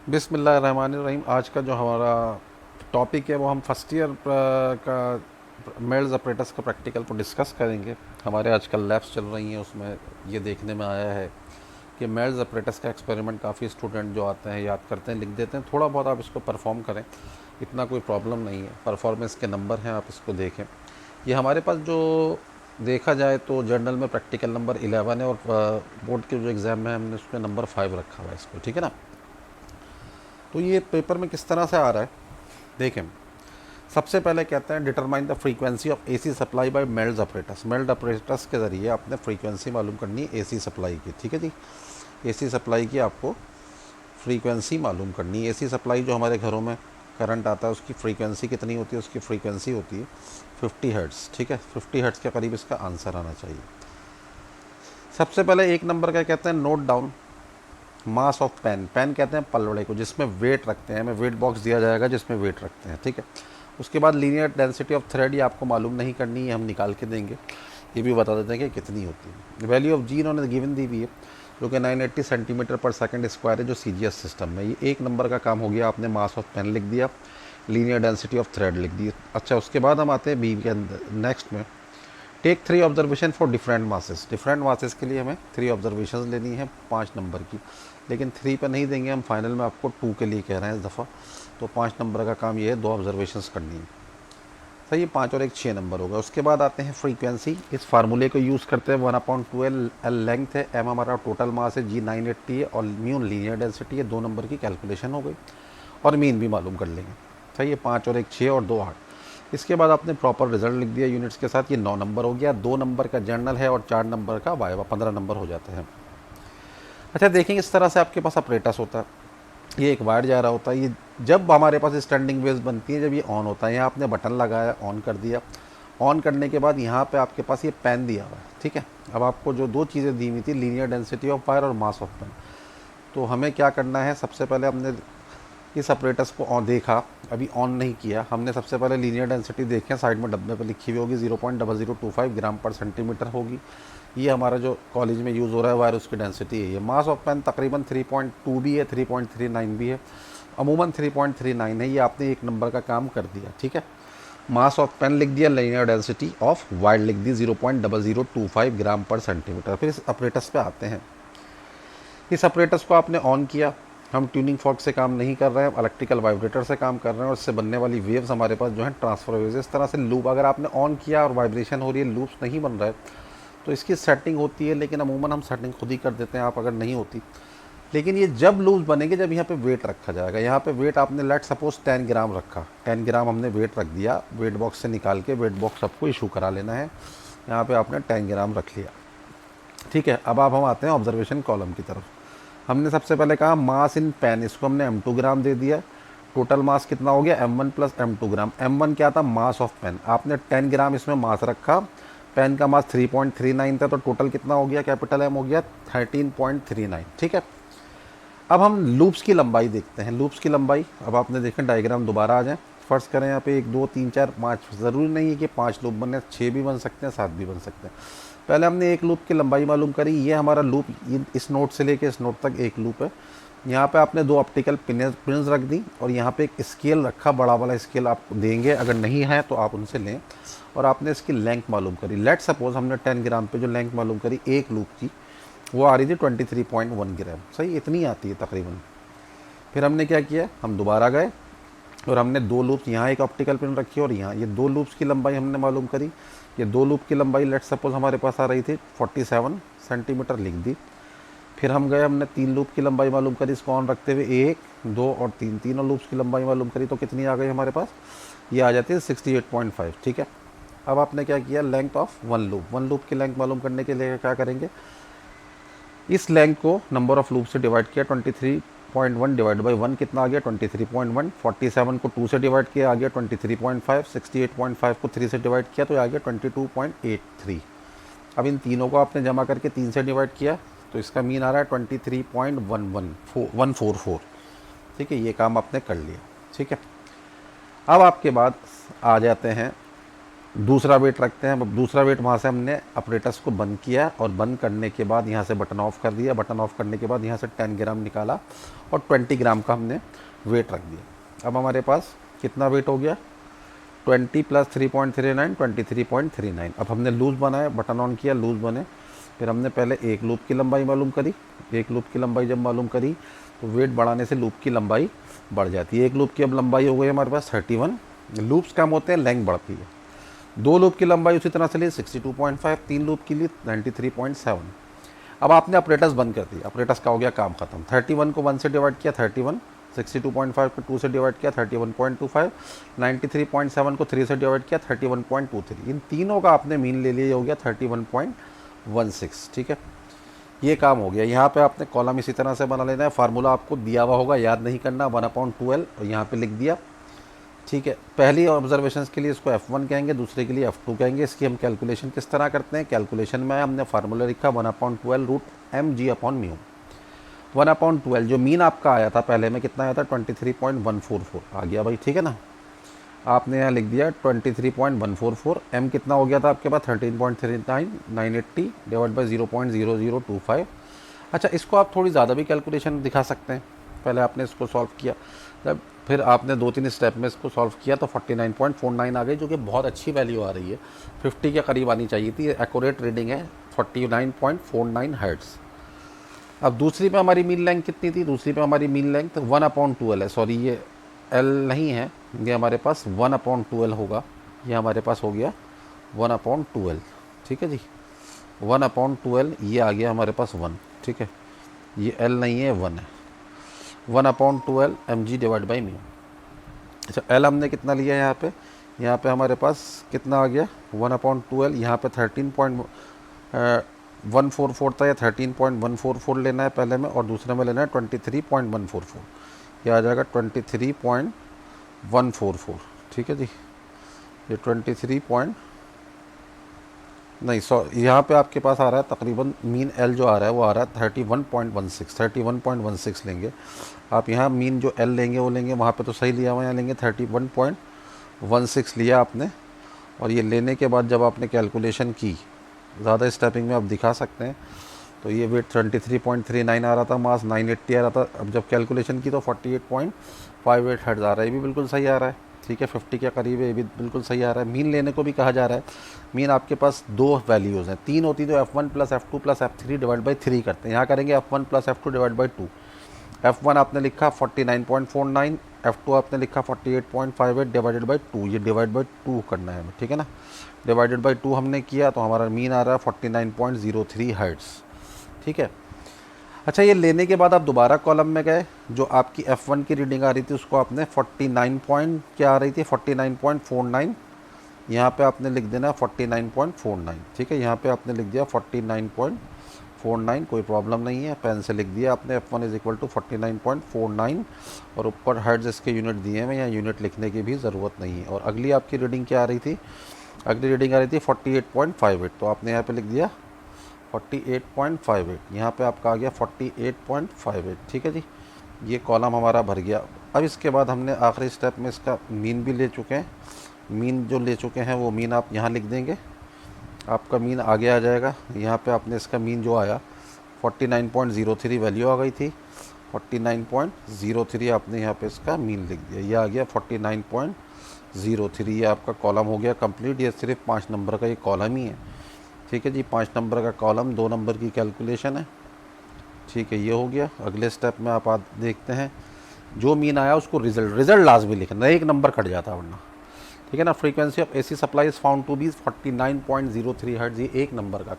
बिस्मिल्लाहिर्रहमानिर्रहीम। आज का जो हमारा टॉपिक है वो हम फर्स्ट ईयर का मेल्स ऑपरेटर्स का प्रैक्टिकल को डिस्कस करेंगे। हमारे आजकल लैब्स चल रही हैं, उसमें ये देखने में आया है कि मेल्स ऑपरेटर्स का एक्सपेरिमेंट काफ़ी स्टूडेंट जो आते हैं याद करते हैं, लिख देते हैं। थोड़ा बहुत आप इसको परफॉर्म करें, इतना कोई प्रॉब्लम नहीं है। परफॉर्मेंस के नंबर हैं, आप इसको देखें। ये हमारे पास जो देखा जाए तो जर्नल में प्रैक्टिकल नंबर 11 है और बोर्ड के जो एग्ज़ाम है हमने उसमें नंबर 5 रखा हुआ है इसको, ठीक है ना। तो ये पेपर में किस तरह से आ रहा है देखें। सबसे पहले कहते हैं determine the frequency of AC supply by Melde's apparatus. Melde's apparatus के ज़रिए आपने फ्रीक्वेंसी मालूम करनी है एसी सप्लाई की, ठीक है जी। एसी सप्लाई की आपको फ्रीक्वेंसी मालूम करनी है। एसी सप्लाई जो हमारे घरों में करंट आता है उसकी फ्रीक्वेंसी कितनी होती है? उसकी फ्रीक्वेंसी होती है 50 हर्ट्ज़, ठीक है। 50 हर्ट्ज़ के करीब इसका आंसर आना चाहिए। सबसे पहले एक नंबर का कहते हैं note down mass of pan. Pan कहते हैं पलवड़े को जिसमें वेट रखते हैं। हमें वेट बॉक्स दिया जाएगा जिसमें वेट रखते हैं, ठीक है। उसके बाद लीनियर डेंसिटी ऑफ थ्रेड, ये आपको मालूम नहीं करनी है, हम निकाल के देंगे। ये भी बता देते हैं कि कितनी होती है। वैल्यू ऑफ जी इन्होंने गिवन दी हुई है जो कि 980 सेंटीमीटर पर सेकंड स्क्वायर है, जो CGS सिस्टम में। ये एक नंबर का काम हो गया। आपने मास ऑफ पेन लिख दिया, लीनियर डेंसिटी ऑफ थ्रेड लिख दी। अच्छा, उसके बाद हम आते हैं बी के अंदर नेक्स्ट में। Take 3 observation for different masses. Different masses के लिए हमें 3 ऑब्जर्वेशन लेनी है 5 नंबर की, लेकिन 3 पर नहीं देंगे हम, फाइनल में आपको 2 के लिए कह रहे हैं इस दफ़ा। तो 5 नंबर का काम ये है, 2 ऑब्जर्वेशंस करनी है। सही है, 5 और 1 6 नंबर होगा। उसके बाद आते हैं फ्रीक्वेंसी। इस फार्मूले को यूज़ करते हैं। 1/2 L लेंथ है, M हमारा टोटल मास है, G 980 है और म्यू लीनियर डेंसिटी है। 2 नंबर की कैलकुलेशन हो गई और मीन भी मालूम कर लेंगे। सही है, 5 और 1 6 और 2 8। इसके बाद आपने प्रॉपर रिजल्ट लिख दिया यूनिट्स के साथ। ये 9 नंबर हो गया। 2 नंबर का जर्नल है और 4 नंबर का वाइवा, 15 नंबर हो जाते हैं। अच्छा देखेंगे, इस तरह से आपके पास अपरेटस होता है। ये एक वायर जा रहा होता है। ये जब हमारे पास स्टैंडिंग वेव्स बनती है, जब ये ऑन होता है, यहाँ आपने बटन लगाया, ऑन कर दिया। ऑन करने के बाद यहाँ पे आपके पास ये पेन दिया हुआ है, ठीक है। अब आपको जो 2 चीज़ें दी हुई थी, लीनियर डेंसिटी ऑफ वायर और मास ऑफ पेन, तो हमें क्या करना है? सबसे पहले हमने इस अपरेटस को ऑन देखा, अभी ऑन नहीं किया हमने। सबसे पहले लीनियर डेंसिटी देखें, साइड में डब्बे पर लिखी हुई होगी, 0.0025 ग्राम पर सेंटीमीटर होगी। ये हमारा जो कॉलेज में यूज़ हो रहा है वायर, उसकी डेंसिटी है ये। मास ऑफ पेन तकरीबन 3.2 भी है, 3.39 भी है, अमूमन 3.39 है। ये आपने एक नंबर का काम कर दिया, ठीक है। मास ऑफ पेन लिख दिया, लीनियर डेंसिटी ऑफ वायर लिख दी 0.0025 ग्राम पर सेंटीमीटर। फिर इस अपरेटस पे आते हैं। इस अपरेटस को आपने ऑन किया। हम ट्यूनिंग फॉर्क से काम नहीं कर रहे हैं, इलेक्ट्रिकल वाइब्रेटर से काम कर रहे हैं और इससे बनने वाली वेव्स हमारे पास जो है ट्रांसफर वेव्स। इस तरह से लूप अगर आपने ऑन किया और वाइब्रेशन हो रही है, लूप्स नहीं बन रहा है, तो इसकी सेटिंग होती है। लेकिन अमूमन हम सेटिंग खुद ही कर देते हैं, आप अगर नहीं होती। लेकिन ये जब लूप्स बनेंगे जब यहाँ पे वेट रखा जाएगा। यहाँ पे वेट आपने लेट सपोज 10 ग्राम रखा, 10 ग्राम हमने वेट रख दिया। वेट बॉक्स से निकाल के वेट बॉक्स सबको इशू करा लेना है। यहाँ पे आपने 10 ग्राम रख लिया, ठीक है। अब आप हम आते हैं ऑब्जर्वेशन कॉलम की तरफ। हमने सबसे पहले कहा मास इन पेन, इसको हमने M2 ग्राम दे दिया। टोटल मास कितना हो गया? M1 प्लस M2 ग्राम। M1 क्या था? Mass of pan. आपने 10 ग्राम इसमें मास रखा। पेन का मास 3.39 था, तो टोटल कितना हो गया? कैपिटल M हो गया 13.39, ठीक है। अब हम लूप्स की लंबाई देखते हैं। लूप्स की लंबाई, अब आपने देखें डायग्राम दोबारा आ जाए। फ़र्ज़ करें यहाँ पे 1 2 3 4 5, ज़रूरी नहीं है कि 5 लूप बने, 6 भी बन सकते हैं, 7 भी बन सकते हैं। पहले हमने एक लूप की लंबाई मालूम करी। ये हमारा लूप इस नोड से लेके इस नोड तक एक लूप है। यहाँ पे आपने 2 ऑप्टिकल पिन्स रख दी और यहाँ पे एक स्केल रखा, बड़ा वाला स्केल आप देंगे, अगर नहीं है तो आप उनसे लें। और आपने इसकी लेंथ मालूम करी। लेट सपोज हमने 10 ग्राम पे जो लेंथ मालूम करी एक लूप की, वो आ रही थी 23.1 ग्राम। सही, इतनी आती है तकरीबन। फिर हमने क्या किया? हम दोबारा गए और हमने 2 लूप्स, यहाँ एक ऑप्टिकल पिन रखी और यहाँ, ये 2 लूप्स की लंबाई हमने मालूम करी। ये 2 लूप की लंबाई लेट सपोज हमारे पास आ रही थी 47 सेंटीमीटर, लिख दी। फिर हम गए, हमने 3 लूप की लंबाई मालूम करी, इसको ऑन रखते हुए 1 2 और 3, तीनों लूप्स की लंबाई मालूम करी। तो कितनी आ गई हमारे पास? ये आ जाती है 68.5, ठीक है। अब आपने क्या किया? लेंथ ऑफ वन लूप की लेंथ मालूम करने के लिए क्या करेंगे? इस लेंथ को नंबर ऑफ लूप से डिवाइड किया। 23.1 डिवाइड बाई 1 कितना आ गया? 23.1। 47 को 2 से डिवाइड किया, आ गया 23.5। 68.5 को 3 से डिवाइड किया तो आ गया 22.83। अब इन तीनों को आपने जमा करके 3 से डिवाइड किया तो इसका मीन आ रहा है 23.114, ठीक है। ये काम आपने कर लिया, ठीक है। अब आपके बाद आ जाते हैं दूसरा वेट रखते हैं। अब दूसरा वेट वहाँ से हमने अपरेटस को बंद किया और बंद करने के बाद यहाँ से बटन ऑफ कर दिया। बटन ऑफ करने के बाद यहाँ से 10 ग्राम निकाला और 20 ग्राम का हमने वेट रख दिया। अब हमारे पास कितना वेट हो गया, 20 प्लस 3.39 23.39। अब हमने लूज़ बनाया, बटन ऑन किया, लूज़ बने। फिर हमने पहले एक लूप की लंबाई मालूम करी। एक लूप की लंबाई जब मालूम करी तो वेट बढ़ाने से लूप की लंबाई बढ़ जाती है। एक लूप की अब लंबाई हो गई हमारे पास 31। लूप्स कम होते हैं, लेंथ बढ़ती है। दो लूप की लंबाई उसी तरह से ली 62.5, तीन लूप की ली 93.7। अब आपने अपरेटस बंद कर दिया, अपरेटस का हो गया काम खत्म। 31 को 1 से डिवाइड किया 31, 62.5 को 2 से डिवाइड किया 31.25, 93.7 को 3 से डिवाइड किया 31.23। इन तीनों का आपने मीन ले लिया, ये हो गया 31.16। ठीक है, ये काम हो गया। यहाँ पे आपने कॉलम इसी तरह से बना लेना है। फार्मूला आपको दिया हुआ होगा, याद नहीं करना, 1/12 और यहाँ पे लिख दिया। ठीक है, पहली ऑब्जर्वेशन के लिए इसको F1 कहेंगे, दूसरे के लिए F2 कहेंगे। इसकी हम कैलकुलेशन किस तरह करते हैं, कैलकुलेशन में हमने फार्मूला लिखा 1/12 रूट mg/μ। 1/12 जो मीन आपका आया था पहले में कितना आया था, 23.144 आ गया भाई। ठीक है ना, आपने यहाँ लिख दिया 23.144। m कितना हो गया था आपके पास 13.39 980 डिवाइड बाई 0.0025। अच्छा, इसको आप थोड़ी ज़्यादा भी कैलकुलेशन दिखा सकते हैं। पहले आपने इसको सॉल्व किया, जब फिर आपने 2-3 स्टेप में इसको सॉल्व किया तो 49.49 आ गई, जो कि बहुत अच्छी वैल्यू आ रही है। 50 के करीब आनी चाहिए थी। एक्यूरेट रीडिंग है 49.49 हर्ट्ज़। अब दूसरी पे हमारी मीन लेंथ कितनी थी, दूसरी पे हमारी मीन लेंथ 1/12 है। सॉरी, ये एल नहीं है, ये हमारे पास 1/12 होगा। ये हमारे पास हो गया 1/12। ठीक है जी, 1/12 ये आ गया हमारे पास 1। ठीक है, ये एल नहीं है, 1 है। 1/12 mg डिवाइड बाई म्यू। अच्छा, एल हमने कितना लिया है यहाँ पे हमारे पास कितना आ गया 1/12। यहाँ पे 13.144 था, या 13.144 लेना है पहले में, और दूसरे में लेना है 23.144। यह आ जाएगा 23.144। ठीक है जी, ये 23 पॉइंट नहीं, यहाँ पे आपके पास आ रहा है तकरीबन मीन एल जो आ रहा है वो आ रहा है 31.16 लेंगे आप। यहाँ मीन जो एल लेंगे वो लेंगे, वहाँ पे तो सही लिया हुआ, यहाँ लेंगे 31.16 लिया आपने। और ये लेने के बाद जब आपने कैलकुलेशन की, ज़्यादा स्टेपिंग में आप दिखा सकते हैं, तो ये वेट 23.39 आ रहा था, मास 980 आ रहा था। अब जब कैलकुलेशन की तो 48.58 हर्ट्ज़ आ रहा है, ये भी बिल्कुल सही आ रहा है। ठीक है, 50 के करीब है, ये भी बिल्कुल सही आ रहा है। मीन लेने को भी कहा जा रहा है। मीन आपके पास दो वैल्यूज़ हैं, तीन होती तो F1 plus F2 plus F3 divide by 3 करते हैं। यहाँ करेंगे F1 plus F2 divide by 2। F1 आपने लिखा 49.49, F2 आपने लिखा 48.58 डिवाइडेड बाई 2। ये डिवाइड बाई 2 करना है हमें, ठीक है ना। डिवाइडेड बाई 2 हमने किया तो हमारा मीन आ रहा है 49.03 हर्ट्ज़। ठीक है, अच्छा, ये लेने के बाद आप दोबारा कॉलम में गए, जो आपकी F1 की रीडिंग आ रही थी उसको आपने 49 पॉइंट क्या आ रही थी 49.49, यहाँ पे आपने लिख देना 49.49। ठीक है, यहाँ पे आपने लिख दिया 49.49, कोई प्रॉब्लम नहीं है, पेन से लिख दिया आपने F1 इज इक्वल टू 49.49, और ऊपर हर्ट्ज़ इसके यूनिट दिए हैं, यहाँ यूनिट लिखने की भी ज़रूरत नहीं है। और अगली आपकी रीडिंग क्या आ रही थी, अगली रीडिंग आ रही थी 48.58, तो आपने यहाँ पे लिख दिया 48.58, यहाँ पे आपका आ गया 48.58। ठीक है जी, ये कॉलम हमारा भर गया। अब इसके बाद हमने आखिरी स्टेप में इसका मीन भी ले चुके हैं। मीन जो ले चुके हैं वो मीन आप यहाँ लिख देंगे, आपका मीन आगे आ जाएगा। यहाँ पे आपने इसका मीन जो आया 49.03 वैल्यू आ गई थी, 49.03 आपने यहाँ पे इसका मीन लिख दिया, ये आ गया 49.03। ये आपका कॉलम हो गया कंप्लीट। ये सिर्फ 5 नंबर का ये कॉलम ही है। ठीक है जी, 5 नंबर का कॉलम, 2 नंबर की कैलकुलेशन है। ठीक है, ये हो गया। अगले स्टेप में आप देखते हैं, जो मीन आया उसको रिजल्ट लाजमी लिखना, एक नंबर कट जाता वरना। ठीक है ना। Frequency of AC supply is found to be 49.03 hertz, ये एक नंबर का।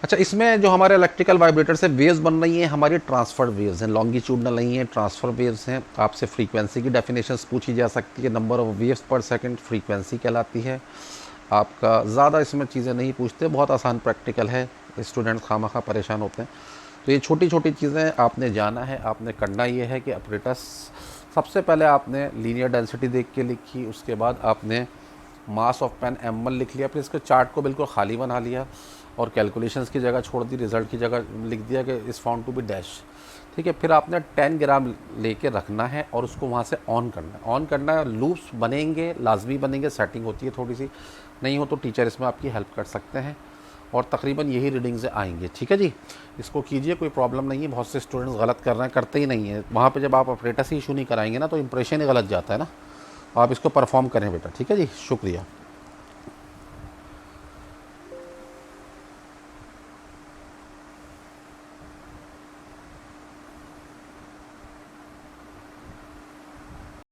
अच्छा, इसमें जो हमारे इलेक्ट्रिकल वाइब्रेटर से वेव्स बन रही हैं, हमारी ट्रांसफर वेव्स हैं, लॉन्गिट्यूडनल नहीं है, ट्रांसफर वेव्स हैं। आपसे फ्रीक्वेंसी की डेफिनेशंस पूछी जा सकती है, नंबर ऑफ वेव्स पर सेकंड फ्रीक्वेंसी कहलाती है। आपका ज़्यादा इसमें चीज़ें नहीं पूछते, बहुत आसान प्रैक्टिकल है, स्टूडेंट्स खामखा परेशान होते हैं। तो ये छोटी छोटी चीज़ें आपने जाना है। आपने करना ये है कि ऑपरेटर्स, सबसे पहले आपने लीनियर डेंसिटी देख के लिखी, उसके बाद आपने मास ऑफ पेन M1 लिख लिया, फिर इसके चार्ट को बिल्कुल खाली बना लिया। और कैलकुलेशंस की जगह छोड़ दी, रिज़ल्ट की जगह लिख दिया कि is found to be dash. ठीक है, फिर आपने 10 ग्राम लेके रखना है और उसको वहाँ से ऑन करना है। ऑन करना है, लूप्स बनेंगे, लाजमी बनेंगे, सेटिंग होती है थोड़ी सी, नहीं हो तो टीचर इसमें आपकी हेल्प कर सकते हैं और तकरीबन यही रीडिंग्स आएंगे। ठीक है जी, इसको कीजिए, कोई प्रॉब्लम नहीं है। बहुत से स्टूडेंट्स गलत कर रहे हैं, करते ही नहीं है। वहाँ पे जब आप ऑपरेटस ही इशू नहीं कराएंगे ना तो इंप्रेशन ही गलत जाता है ना। आप इसको परफॉर्म करें बेटा। ठीक है जी, शुक्रिया।